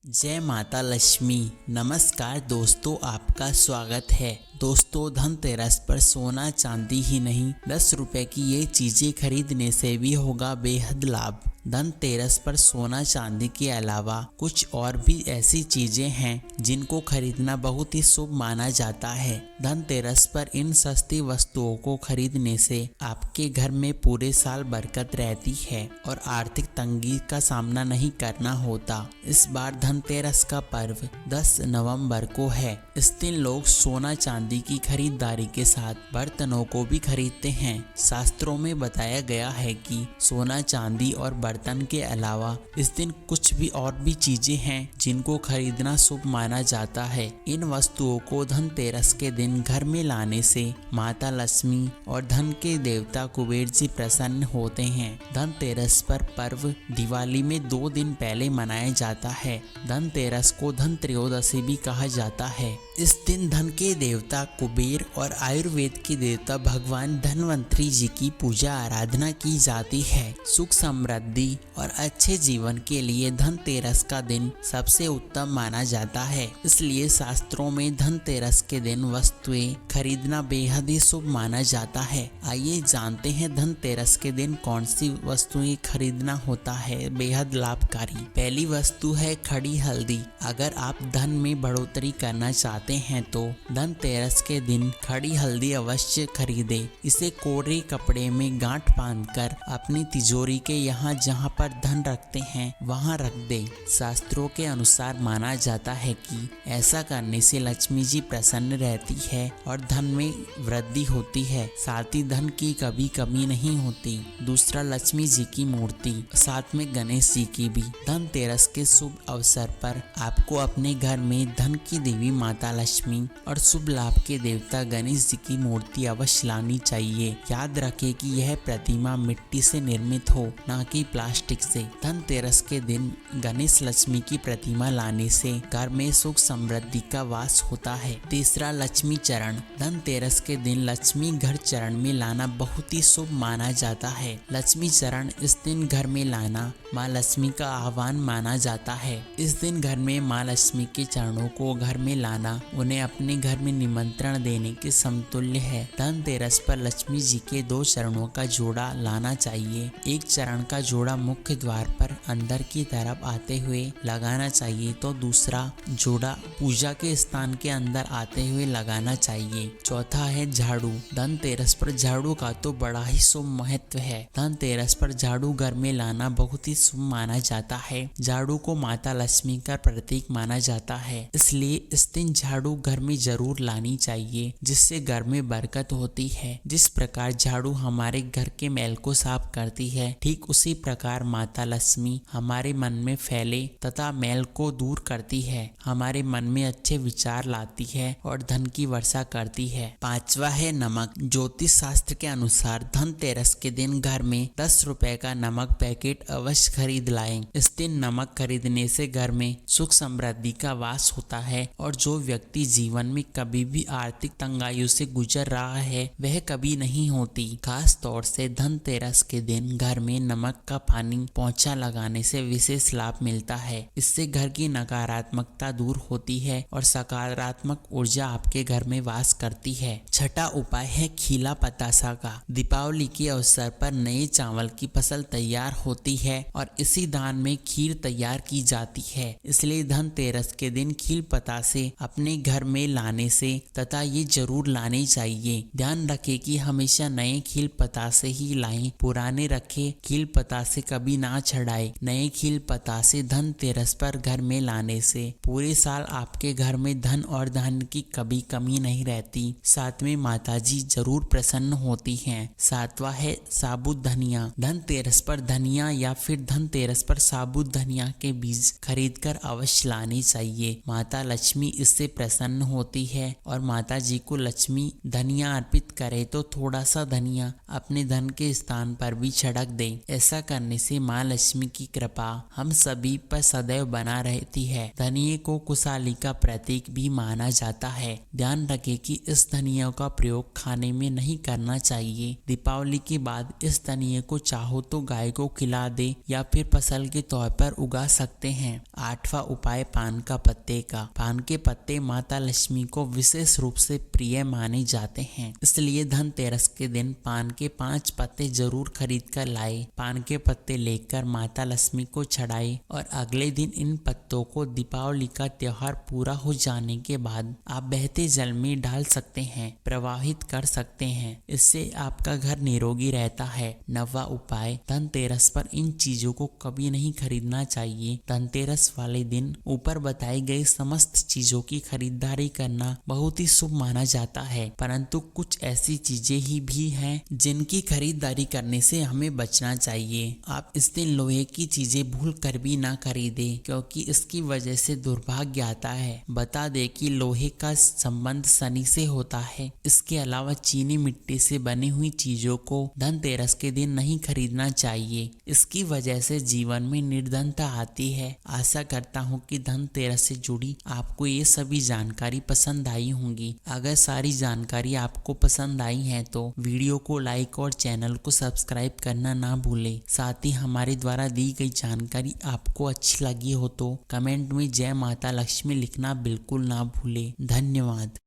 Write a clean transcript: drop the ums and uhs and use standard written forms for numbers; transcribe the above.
जय माता लक्ष्मी। नमस्कार दोस्तों, आपका स्वागत है। दोस्तों, धनतेरस पर सोना चांदी ही नहीं 10 रुपए की ये चीजें खरीदने से भी होगा बेहद लाभ। धनतेरस पर सोना चांदी के अलावा कुछ और भी ऐसी चीजें हैं जिनको खरीदना बहुत ही शुभ माना जाता है। धनतेरस पर इन सस्ती वस्तुओं को खरीदने से आपके घर में पूरे साल बरकत रहती है और आर्थिक तंगी का सामना नहीं करना होता। इस बार धनतेरस का पर्व 10 नवंबर को है। इस दिन लोग सोना चांदी की खरीदारी के साथ बर्तनों को भी खरीदते हैं। शास्त्रों में बताया गया है कि सोना चांदी और बर्तन के अलावा इस दिन कुछ भी और भी चीजें हैं जिनको खरीदना शुभ माना जाता है। इन वस्तुओं को धनतेरस के दिन घर में लाने से माता लक्ष्मी और धन के देवता कुबेर जी प्रसन्न होते हैं। धनतेरस पर पर्व दिवाली में 2 दिन पहले मनाया जाता है। धनतेरस को धन त्रयोदशी भी कहा जाता है। इस दिन धन के देवता कुबेर और आयुर्वेद के देवता भगवान धन्वंतरी जी की पूजा आराधना की जाती है। सुख समृद्धि और अच्छे जीवन के लिए धनतेरस का दिन सबसे उत्तम माना जाता है। इसलिए शास्त्रों में धनतेरस के दिन वस्तुएं खरीदना बेहद ही शुभ माना जाता है। आइए जानते हैं धनतेरस के दिन कौन सी वस्तुएं खरीदना होता है बेहद लाभकारी। पहली वस्तु है खड़ी हल्दी। अगर आप धन में बढ़ोतरी करना चाहते हैं तो धनतेरस के दिन खड़ी हल्दी अवश्य खरीदें। इसे कोरे कपड़े में गांठ बांधकर अपनी तिजोरी के यहाँ जहाँ पर धन रखते हैं वहाँ रख दें। शास्त्रों के अनुसार माना जाता है कि ऐसा करने से लक्ष्मी जी प्रसन्न रहती है और धन में वृद्धि होती है, साथ ही धन की कभी कमी नहीं होती। दूसरा, लक्ष्मी जी की मूर्ति, साथ में गणेश जी की भी। धनतेरस के शुभ अवसर पर आपको अपने घर में धन की देवी माता लक्ष्मी और शुभ लाभ के देवता गणेश जी की मूर्ति अवश्य लानी चाहिए। याद रखें कि यह प्रतिमा मिट्टी से निर्मित हो, ना कि प्लास्टिक से। धनतेरस के दिन गणेश लक्ष्मी की प्रतिमा लाने से घर में सुख समृद्धि का वास होता है। तीसरा, लक्ष्मी चरण। धनतेरस के दिन लक्ष्मी घर चरण में लाना बहुत ही शुभ माना जाता है। लक्ष्मी चरण इस दिन घर में लाना माँ लक्ष्मी का आह्वान माना जाता है। इस दिन घर में माँ लक्ष्मी के चरणों को घर में लाना उन्हें अपने घर में निमंत्रण देने के समतुल्य है। धनतेरस पर लक्ष्मी जी के 2 चरणों का जोड़ा लाना चाहिए। एक चरण का जोड़ा मुख्य द्वार पर अंदर की तरफ आते हुए लगाना चाहिए तो दूसरा जोड़ा पूजा के स्थान के अंदर आते हुए लगाना चाहिए। चौथा है झाड़ू। धनतेरस पर झाड़ू का तो बड़ा ही शुभ महत्व है। धनतेरस पर झाड़ू घर में लाना बहुत ही शुभ माना जाता है। झाड़ू को माता लक्ष्मी का प्रतीक माना जाता है, इसलिए इस दिन झाड़ू घर में जरूर लानी चाहिए, जिससे घर में बरकत होती है। जिस प्रकार झाड़ू हमारे घर के मैल को साफ करती है, ठीक उसी प्रकार माता लक्ष्मी हमारे मन में फैले तथा मैल को दूर करती है, हमारे मन में अच्छे विचार लाती है और धन की वर्षा करती है। 5वां है नमक। ज्योतिष शास्त्र के अनुसार धनतेरस के दिन घर में 10 रुपए का नमक पैकेट अवश्य खरीद लाएं। इस दिन नमक खरीदने से घर में सुख समृद्धि का वास होता है और जो व्यक्ति जीवन में कभी भी आर्थिक तंगाइयों से गुजर रहा है वह कभी नहीं होती। खास तौर से धनतेरस के दिन घर में नमक का पानी पोंछा लगाने से विशेष लाभ मिलता है। इससे घर की नकारात्मकता दूर होती है और सकारात्मक ऊर्जा आपके घर में वास करती है। छठा उपाय है खीला पतासा का। दीपावली के अवसर पर नए चावल की फसल तैयार होती है और इसी धान में खीर तैयार की जाती है। इसलिए धनतेरस के दिन खील पतासे अपने घर में लाने से तथा ये जरूर लाने चाहिए। ध्यान रखें कि हमेशा नए खील पतासे ही लाएं, पुराने रखे खील पतासे कभी ना छड़ाए। नए खील पतासे धनतेरस पर घर में लाने से पूरे साल आपके घर में धन और धान्य की कभी कमी नहीं रहती। साथ में माता जी जरूर प्रसन्न होती हैं। 7वां है साबुत धनिया। धनतेरस पर धनिया या फिर धनतेरस पर साबुत धनिया के बीज खरीदकर अवश्य लाने चाहिए। माता लक्ष्मी इससे प्रसन्न होती है। और माता जी को लक्ष्मी धनिया अर्पित करे तो थोड़ा सा धनिया अपने धन के स्थान पर भी छिड़क दे। ऐसा करने से माँ लक्ष्मी की कृपा हम सभी पर सदैव बना रहती है। धनिये को खुशहाली का प्रतीक भी माना जाता है। ध्यान रखें कि इस धनिया का प्रयोग खाने में नहीं करना चाहिए। दीपावली के बाद इस धनिये को चाहो तो गाय को खिला दे या फिर फसल के तौर पर उगा सकते हैं। 8वां उपाय पान का पत्ते का। पान के पत्ते माता लक्ष्मी को विशेष रूप से प्रिय माने जाते हैं, इसलिए धनतेरस के दिन पान के 5 पत्ते जरूर खरीद कर लाए। पान के पत्ते लेकर माता लक्ष्मी को चढ़ाए और अगले दिन इन पत्तों को दीपावली का त्योहार पूरा हो जाने के बाद आप बहते जल में डाल सकते हैं, प्रवाहित कर सकते हैं। इससे आपका घर निरोगी रहता है। 9वां उपाय धनतेरस पर इन चीजों को कभी नहीं खरीदना चाहिए। धनतेरस वाले दिन ऊपर बताई गई समस्त चीजों की खरीदारी करना बहुत ही शुभ माना जाता है, परंतु कुछ ऐसी चीजें ही भी हैं जिनकी खरीदारी करने से हमें बचना चाहिए। आप इस दिन लोहे की चीजें भूल कर भी ना खरीदें, क्योंकि इसकी वजह से दुर्भाग्य आता है। बता दे कि लोहे का संबंध शनि से होता है। इसके अलावा चीनी मिट्टी से बनी हुई चीजों को धनतेरस के दिन नहीं खरीदना चाहिए। इसकी वजह से जीवन में निर्धनता आती है। आशा करता हूँ कि धनतेरस से जुड़ी आपको ये सभी जानकारी पसंद आई होंगी। अगर सारी जानकारी आपको पसंद आई है तो वीडियो को लाइक और चैनल को सब्सक्राइब करना ना भूले। साथ ही हमारे द्वारा दी गई जानकारी आपको अच्छी लगी हो तो कमेंट में जय माता लक्ष्मी लिखना बिल्कुल ना भूले। धन्यवाद।